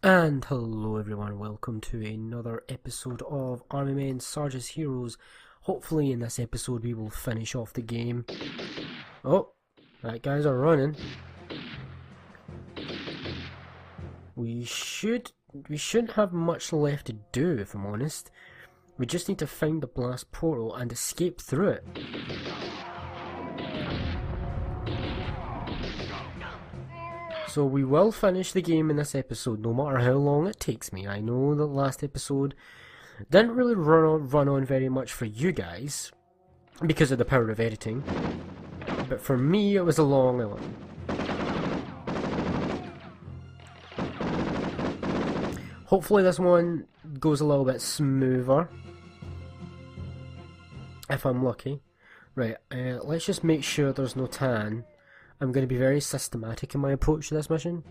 And hello everyone, welcome to another episode of Army Men Sarge's Heroes. Hopefully in this episode we will finish off the game. Oh, that guys are running. We shouldn't have much left to do, if I'm honest. We just need to find the blast portal and escape through it. So we will finish the game in this episode, no matter how long it takes me. I know that last episode didn't really run on very much for you guys, because of the power of editing. But for me, it was a long one. Hopefully this one goes a little bit smoother, if I'm lucky. Right, let's just make sure there's no tan. I'm going to be very systematic in my approach to this mission.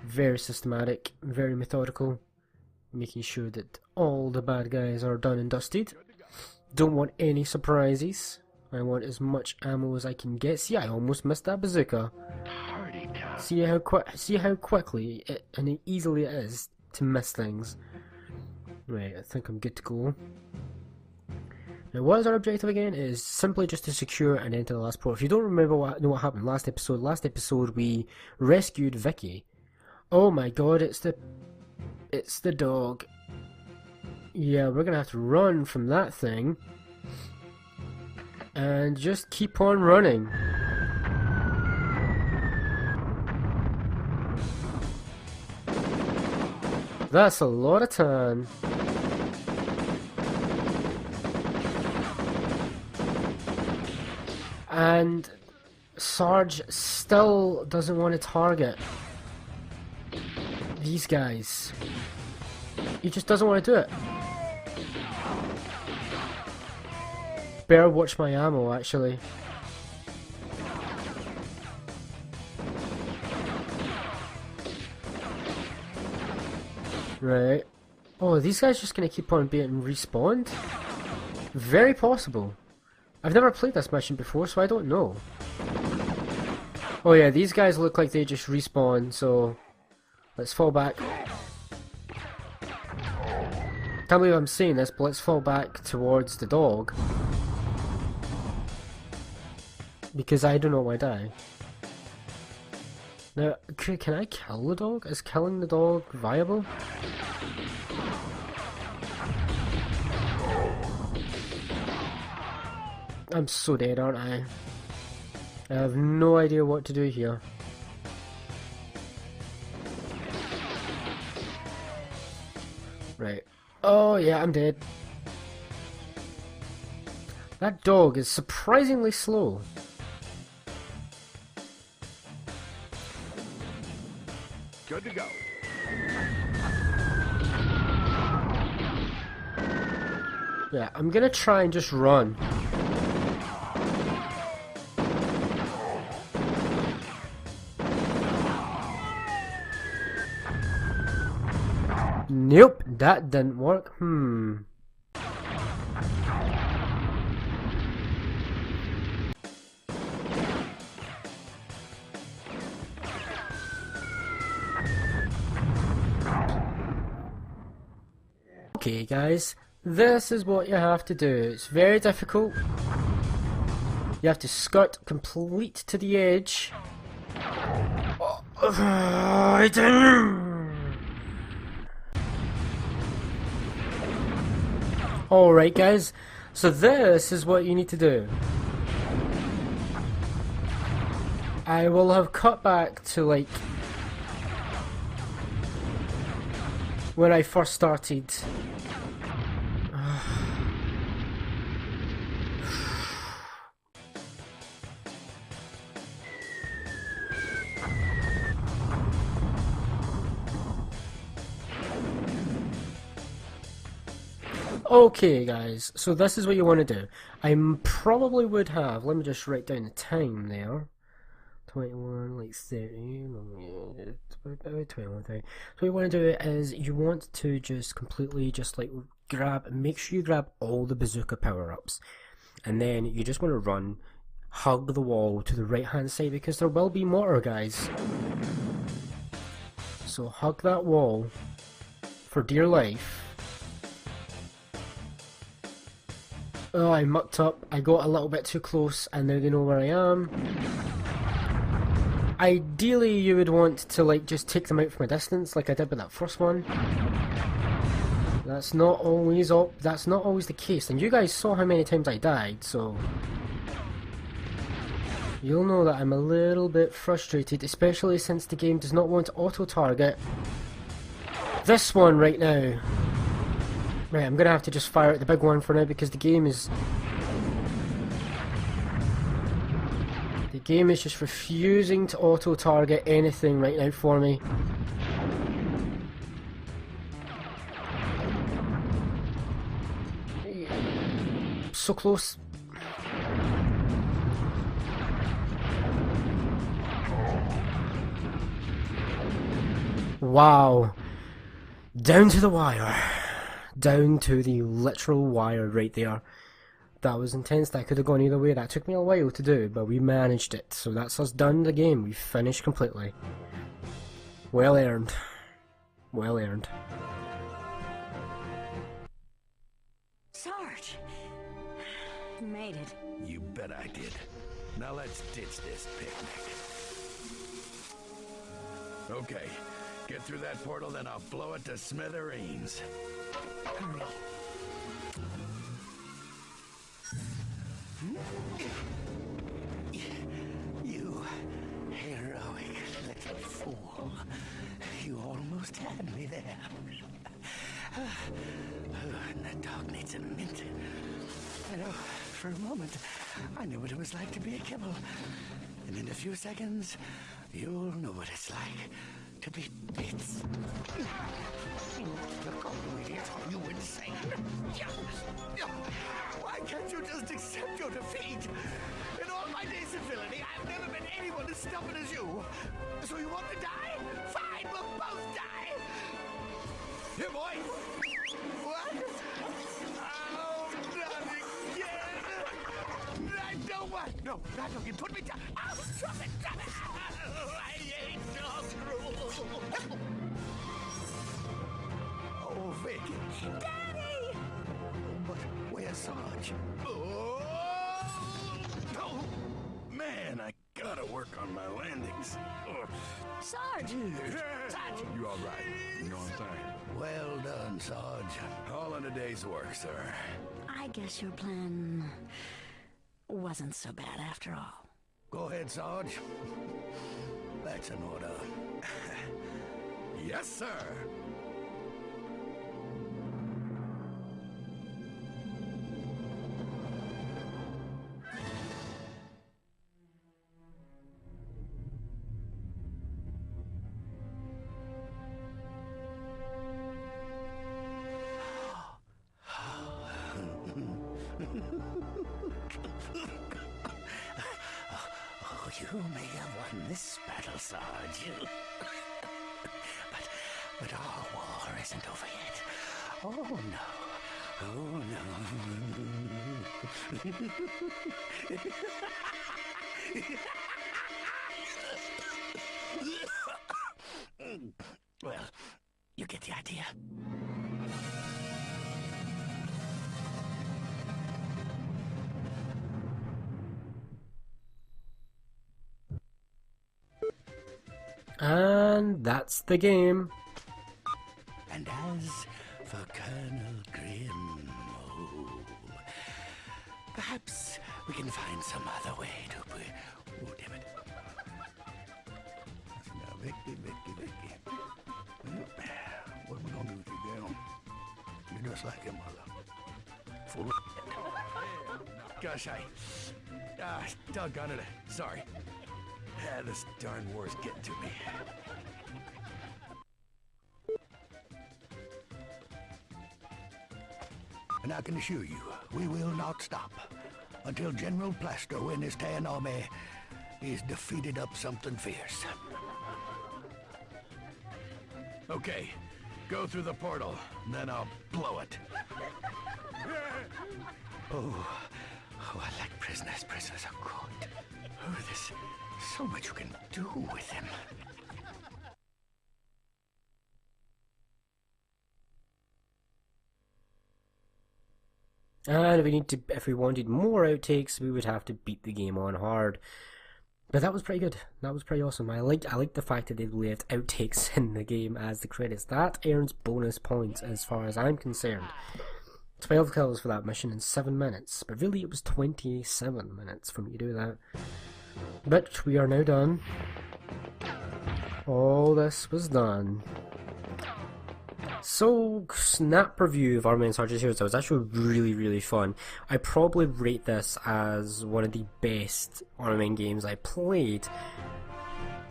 Very systematic, very methodical. Making sure that all the bad guys are done and dusted. Don't want any surprises. I want as much ammo as I can get. See, I almost missed that bazooka. See how quickly and easily it is to miss things. Right, I think I'm good to go. Now, what is our objective again? It is simply just to secure and enter the last port. If you don't remember what happened last episode we rescued Vicky. Oh my god, it's the dog. Yeah, we're gonna have to run from that thing. And just keep on running. That's a lot of time. And Sarge still doesn't want to target these guys. He just doesn't want to do it. Better watch my ammo, actually. Right. Oh, these guys just gonna keep on being respawned? Very possible. I've never played this mission before, so I don't know. Oh yeah, these guys look like they just respawn, so let's fall back. Can't believe I'm saying this, but let's fall back towards the dog. Because I do not want to die. Now, can I kill the dog? Is killing the dog viable? I'm so dead, aren't I? I have no idea what to do here. Right. Oh yeah, I'm dead. That dog is surprisingly slow. Good to go. Yeah, I'm gonna try and just run. Nope, that didn't work. Okay guys, this is what you have to do. It's very difficult. You have to skirt complete to the edge. I didn't. Alright guys, so this is what you need to do. I will have cut back to like when I first started. Okay guys, so this is what you want to do. I probably would have, let me just write down the time there. 21, like 30, 21, 30. So what you want to do is, you want to just completely just like make sure you grab all the bazooka power-ups. And then you just want to run, hug the wall to the right hand side, because there will be mortar guys. So hug that wall for dear life. Oh, I mucked up. I got a little bit too close and now they know where I am. Ideally you would want to like just take them out from a distance like I did with that first one. That's not always the case, and you guys saw how many times I died, so you'll know that I'm a little bit frustrated, especially since the game does not want to auto-target this one right now. Right, I'm gonna have to just fire at the big one for now because the game is just refusing to auto-target anything right now for me. So close. Wow. Down to the wire. Down to the literal wire right there. That was intense. That could have gone either way. That took me a while to do, but we managed it. So that's us done the game. We finished completely. Well earned. Well earned. Sarge! You made it. You bet I did. Now let's ditch this picnic. Okay, get through that portal, then I'll blow it to smithereens. Hurry. You heroic little fool. You almost had me there. And that dog needs a mint. I know, for a moment, I knew what it was like to be a kibble. And in a few seconds, you'll know what it's like to be bits. Are you insane? Why can't you just accept your defeat? In all my days of villainy, I've never met anyone as stubborn as you. So you want to die? Fine, we'll both die. Here, boy. What? Oh, not again. I don't want. No, not again. Put me down. Oh, stop it. Stop it. I hate dog rule. Oh, Vicky. Daddy! But where's Sarge? Oh, man, I gotta work on my landings. Sarge! Sarge! You all right? You know what I'm saying? Well done, Sarge. All in a day's work, sir. I guess your plan wasn't so bad after all. Go ahead, Sarge. That's an order. Yes, sir. Oh, you may have won this battle, Sarge. but our war isn't over yet. Oh, no. Oh, no. Well, you get the idea. And that's the game. And as for Colonel Grimm, oh, perhaps we can find some other way to... Oh, damn it. Now, Vicky. What are we gonna do with you, gal? You're just like your mother. Full of... Gosh, doggone it. Sorry. This darn war's getting to me. And I can assure you, we will not stop until General Plastro and his tan army is defeated up something fierce. Okay, go through the portal, and then I'll blow it. Oh, I like prisoners. Prisoners are good. Oh, there's so much you can do with them. And if we wanted more outtakes, we would have to beat the game on hard. But that was pretty good. That was pretty awesome. I like the fact that they left outtakes in the game as the credits. That earns bonus points as far as I'm concerned. 12 kills for that mission in 7 minutes. But really it was 27 minutes for me to do that. But we are now done. All this was done. So, snap review of Army Men Sarge's Heroes. That was actually really, really fun. I probably rate this as one of the best Army Men games I played.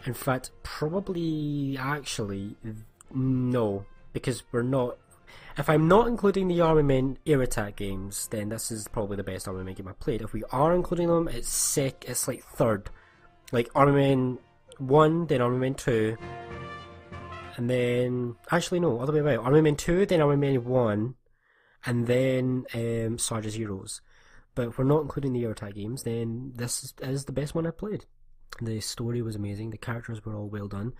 In fact, probably, actually, no. Because we're not... If I'm not including the Army Men Air Attack games, then this is probably the best Army Men game I've played. If we are including them, it's like third. Like, Army Men 1, then Army Men 2... And then, actually no, other way around. Army Men 2, then Army Men 1, and then Sarge's Heroes. But if we're not including the Air Attack games, then this is the best one I've played. The story was amazing, the characters were all well done.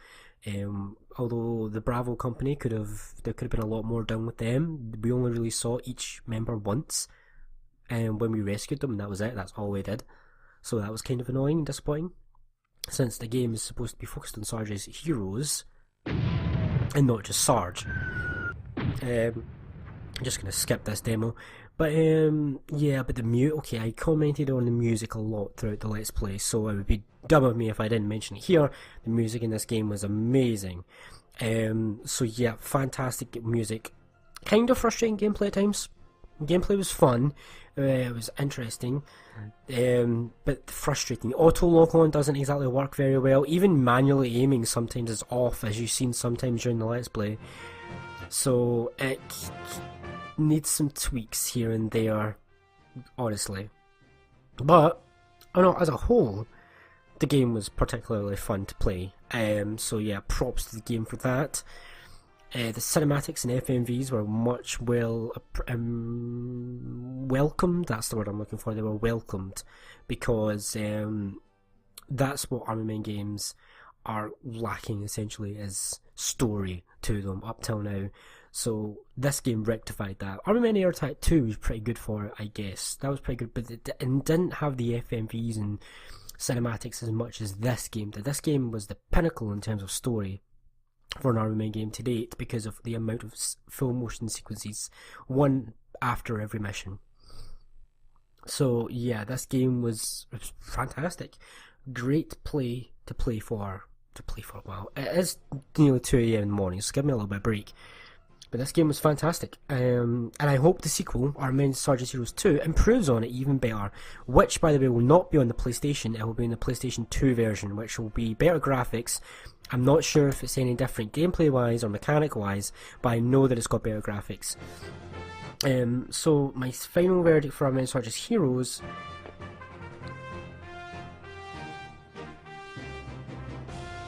Although the Bravo Company there could have been a lot more done with them. We only really saw each member once, and when we rescued them, and that was it, that's all we did. So that was kind of annoying and disappointing. Since the game is supposed to be focused on Sarge's Heroes, and not just Sarge. I'm just gonna skip this demo. But yeah, but okay, I commented on the music a lot throughout the Let's Play, so it would be dumb of me if I didn't mention it here. The music in this game was amazing. So yeah, fantastic music. Kind of frustrating gameplay at times. Gameplay was fun. It was interesting. But frustrating. Auto lock-on doesn't exactly work very well. Even manually aiming sometimes is off, as you've seen sometimes during the Let's Play. So it needs some tweaks here and there, honestly. But as a whole, the game was particularly fun to play. So yeah, props to the game for that. The cinematics and FMVs were much welcomed. That's the word I'm looking for. They were welcomed because that's what Army Men games are lacking, essentially, is story to them up till now. So this game rectified that. Army Men Air Attack 2 was pretty good for it, I guess. That was pretty good, but it didn't have the FMVs and cinematics as much as this game did. This game was the pinnacle in terms of story for an Army Men game to date because of the amount of full motion sequences, one after every mission. So yeah, this game was fantastic. Great to play for a while. It is nearly 2 AM in the morning, so give me a little bit of break. But this game was fantastic, and I hope the sequel, Army Men Sarge's Heroes 2, improves on it even better, which, by the way, will not be on the PlayStation. It will be in the PlayStation 2 version, which will be better graphics. I'm not sure if it's any different gameplay-wise or mechanic-wise, but I know that it's got better graphics. So, my final verdict for Army Men Sarge's Heroes...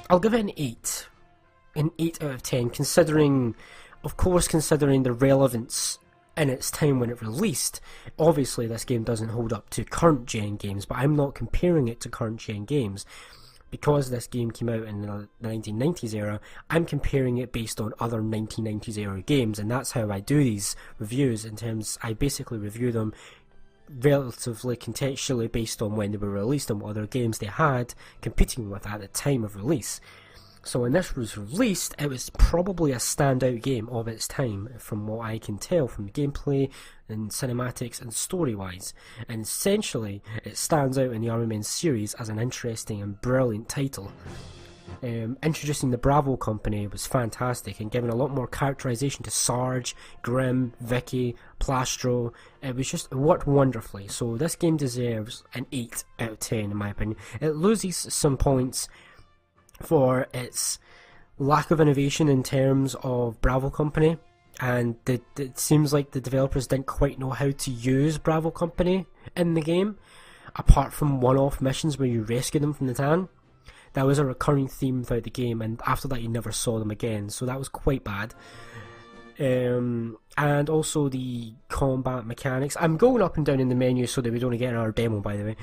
I'll give it an 8. An 8 out of 10, considering the relevance in its time when it released. Obviously this game doesn't hold up to current gen games, but I'm not comparing it to current gen games. Because this game came out in the 1990s era, I'm comparing it based on other 1990s era games, and that's how I do these reviews. I basically review them relatively contextually based on when they were released and what other games they had competing with at the time of release. So when this was released, it was probably a standout game of its time, from what I can tell from the gameplay and cinematics and story-wise. And essentially, it stands out in the Army Men series as an interesting and brilliant title. Introducing the Bravo Company was fantastic and giving a lot more characterization to Sarge, Grim, Vicky, Plastro. It worked wonderfully. So this game deserves an 8 out of 10 in my opinion. It loses some points for its lack of innovation in terms of Bravo Company, and it seems like the developers didn't quite know how to use Bravo Company in the game, apart from one-off missions where you rescue them from the tan. That was a recurring theme throughout the game, and after that you never saw them again, so that was quite bad. And also the combat mechanics. I'm going up and down in the menu so that we don't get in our demo, by the way.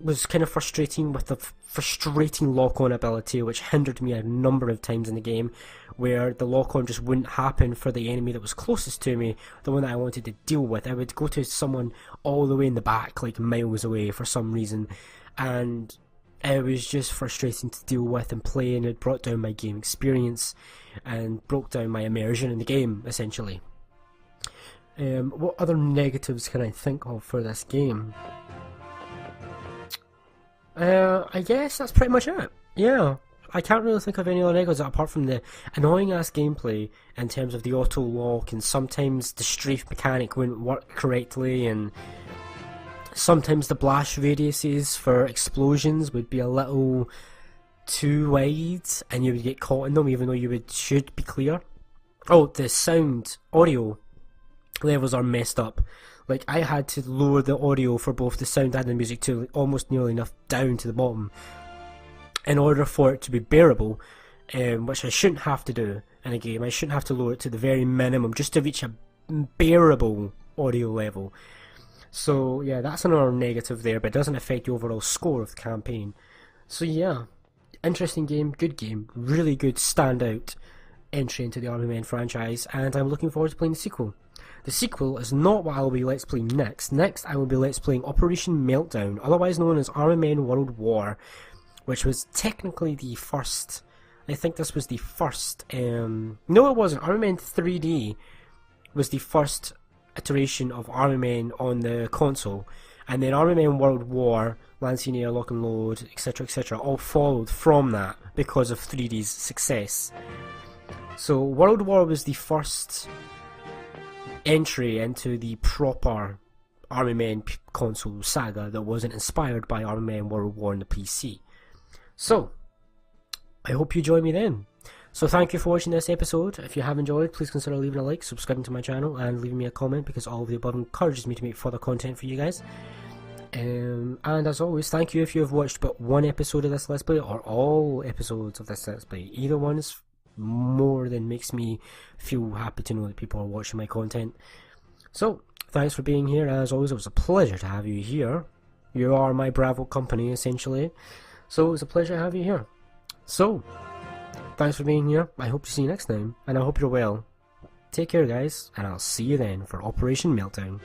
was kind of frustrating with the frustrating lock-on ability, which hindered me a number of times in the game, where the lock-on just wouldn't happen for the enemy that was closest to me, the one that I wanted to deal with. I would go to someone all the way in the back, like miles away for some reason, and it was just frustrating to deal with and play, and it brought down my game experience and broke down my immersion in the game, essentially. What other negatives can I think of for this game? I guess that's pretty much it. Yeah, I can't really think of any other negatives apart from the annoying ass gameplay in terms of the auto lock, and sometimes the strafe mechanic wouldn't work correctly, and sometimes the blast radiuses for explosions would be a little too wide and you would get caught in them even though should be clear. Oh, the sound audio levels are messed up. Like, I had to lower the audio for both the sound and the music to almost nearly enough down to the bottom in order for it to be bearable, which I shouldn't have to do in a game. I shouldn't have to lower it to the very minimum just to reach a bearable audio level. So yeah, that's another negative there, but it doesn't affect the overall score of the campaign. So yeah, interesting game, good game, really good standout entry into the Army Men franchise, and I'm looking forward to playing the sequel. The sequel is not what I will be Let's Playing next. Next, I will be Let's Playing Operation Meltdown, otherwise known as Army Men World War, which was technically the first... I think this was the first... no, it wasn't. Army Men 3D was the first iteration of Army Men on the console, and then Army Men World War, Lancinair, Lock and Load, etc., all followed from that because of 3D's success. So World War was the first entry into the proper Army Men console saga that wasn't inspired by Army Men World War on the PC. So, I hope you join me then. So thank you for watching this episode. If you have enjoyed, please consider leaving a like, subscribing to my channel, and leaving me a comment, because all of the above encourages me to make further content for you guys. And as always, thank you if you have watched but one episode of this Let's Play, or all episodes of this Let's Play. Either one is more than makes me feel happy to know that people are watching my content. So, thanks for being here. As always, it was a pleasure to have you here. You are my Bravo Company, essentially. So, it was a pleasure to have you here. So, thanks for being here. I hope to see you next time, and I hope you're well. Take care, guys, and I'll see you then for Operation Meltdown.